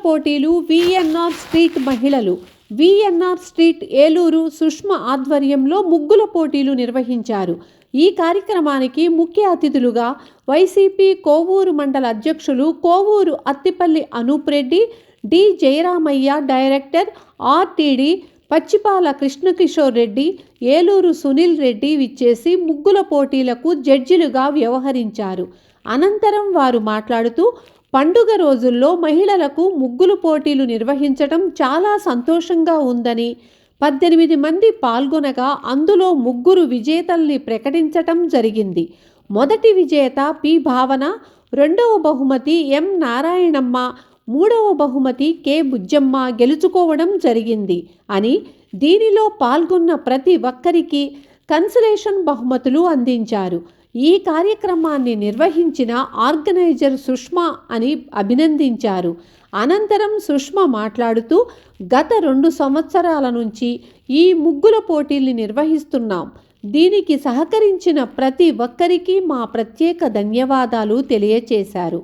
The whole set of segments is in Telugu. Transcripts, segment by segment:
పోటీలు విఎన్ఆర్ స్ట్రీట్ మహిళలు విఎన్ఆర్ స్ట్రీట్ ఏలూరు సుష్మ ఆధ్వర్యంలో ముగ్గుల పోటీలు నిర్వహించారు. ఈ కార్యక్రమానికి ముఖ్య అతిథులుగా వైసీపీ కోవూరు మండల అధ్యక్షులు కోవూరు అత్తిపల్లి అనూప్ రెడ్డి, డి జయరామయ్య, డైరెక్టర్ ఆర్టీడీ పచ్చిపాల కృష్ణకిషోర్ రెడ్డి, ఏలూరు సునీల్ రెడ్డి విచ్చేసి ముగ్గుల పోటీలకు జడ్జిలుగా వ్యవహరించారు. అనంతరం వారు మాట్లాడుతూ పండుగ రోజుల్లో మహిళలకు ముగ్గులు పోటీలు నిర్వహించడం చాలా సంతోషంగా ఉందని, 18 మంది పాల్గొనగా అందులో 3 విజేతల్ని ప్రకటించటం జరిగింది. మొదటి విజేత పి భావన, రెండవ బహుమతి ఎం నారాయణమ్మ, మూడవ బహుమతి కె బుజ్జమ్మ గెలుచుకోవడం జరిగింది అని, దీనిలో పాల్గొన్న ప్రతి ఒక్కరికి కన్సలేషన్ బహుమతులు అందించారు. ఈ కార్యక్రమాన్ని నిర్వహించిన ఆర్గనైజర్ సుష్మా అని అభినందించారు. అనంతరం సుష్మా మాట్లాడుతూ గత 2 సంవత్సరాల నుంచి ఈ ముగ్గుల పోటీల్ని నిర్వహిస్తున్నాం. దీనికి సహకరించిన ప్రతి ఒక్కరికి మా ప్రత్యేక ధన్యవాదాలు తెలియచేశారు.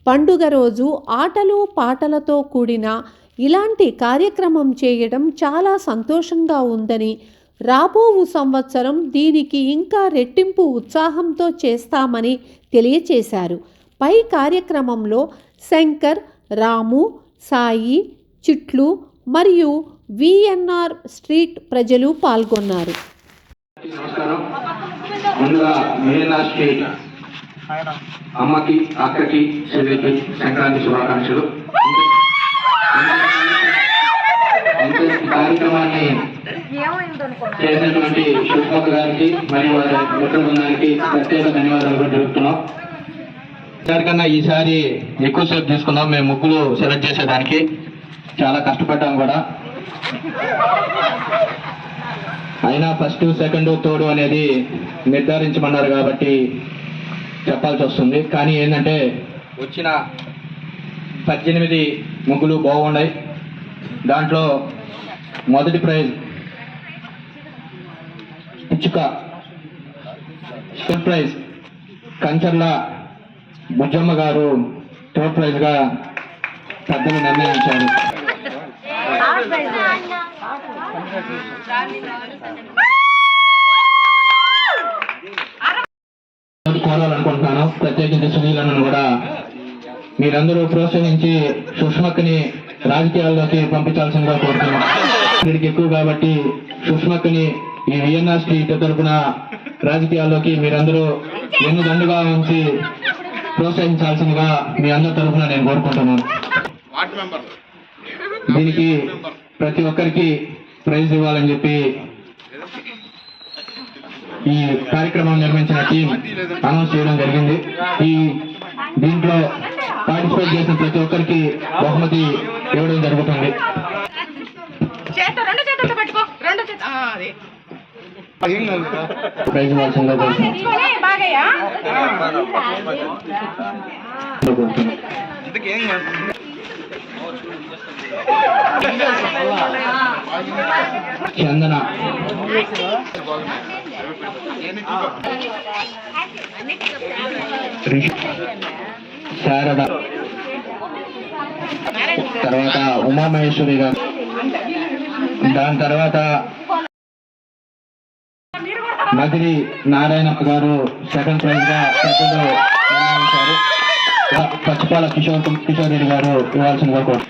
పండుగ రోజు ఆటలు పాటలతో కూడిన ఇలాంటి కార్యక్రమం చేయడం చాలా సంతోషంగా ఉందని, రాబోవు సంవత్సరం దీనికి ఇంకా రెట్టింపు ఉత్సాహంతో చేస్తామని తెలియచేశారు. పై కార్యక్రమంలో శంకర్, రాము, సాయి, చిట్లు మరియు విఎన్ఆర్ స్ట్రీట్ ప్రజలు పాల్గొన్నారు. అమ్మకి, అక్కకి, చెల్లికి సంక్రాంతి శుభాకాంక్షలు. కార్యక్రమాన్ని చేసినటువంటి సుష్మక్క గారికి మరియు వారి మిత్ర బృందానికి ప్రత్యేక ధన్యవాదాలు కూడా తెలుపుతున్నాం. ఈసారికన్నా ఈసారి ఎక్కువసేపు తీసుకున్నాం. మేము ముగ్గులు సెలెక్ట్ చేసేదానికి చాలా కష్టపడ్డాం కూడా. అయినా ఫస్ట్, సెకండ్, థర్డ్ అనేది నిర్ధారించమన్నారు కాబట్టి చెప్పాల్సి వస్తుంది. కానీ ఏంటంటే వచ్చిన 18 ముగ్గులు బాగున్నాయి. దాంట్లో మొదటి ప్రైజ్ పిచ్చుక, సెకండ్ ప్రైజ్ కంచర్ల బుజ్జమ్మ గారు, థర్డ్ ప్రైజ్ గా పెద్దలు నిర్ణయించారు. కోరాలనుకుంటున్నాను. ప్రత్యేకించి సునీలను కూడా మీరందరూ ప్రోత్సహించి సుష్మక్కని రాజకీయాల్లోకి పంపించాల్సిందిగా కోరుతున్నాం. వీడికి ఎక్కువ కాబట్టి సుష్మక్కని ఈ విఎన్ఆర్ స్ట్రీట్ తరఫున రాజకీయాల్లోకి మీరందరూ వెన్నుదండుగా ఉంచి ప్రోత్సహించాల్సిందిగా మీ అందరి తరఫున నేను కోరుకుంటున్నాను. దీనికి ప్రతి ఒక్కరికి ప్రైజ్ ఇవ్వాలని చెప్పి ఈ కార్యక్రమం నిర్వహించిన టీం అనౌన్స్ చేయడం జరిగింది. దీంట్లో పార్టిసిపేట్ చేసిన ప్రతి ఒక్కరికి బహుమతి ఇవ్వడం జరుగుతుంది. ప్రైజ్ ఇవ్వాల్సిందిగా చందన, శారద, తర్వాత ఉమామహేశ్వరి గారు, దాని తర్వాత మదిరి నారాయణప్ప గారు సెకండ్ ప్రైజ్ గా నిర్ణయించారు. పచ్చిపాల కిషోర్ రెడ్డి గారు ఇవ్వాల్సిందిగా కోరు.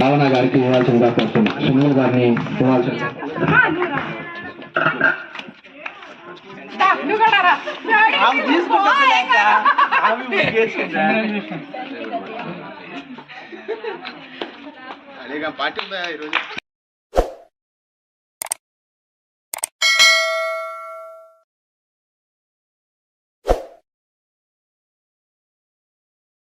భావన గారికి ఇవ్వాల్సిందిగా కోరుతున్నాను. సునీల్ గారిని ఇవ్వాల్సిందిగా. పార్టీ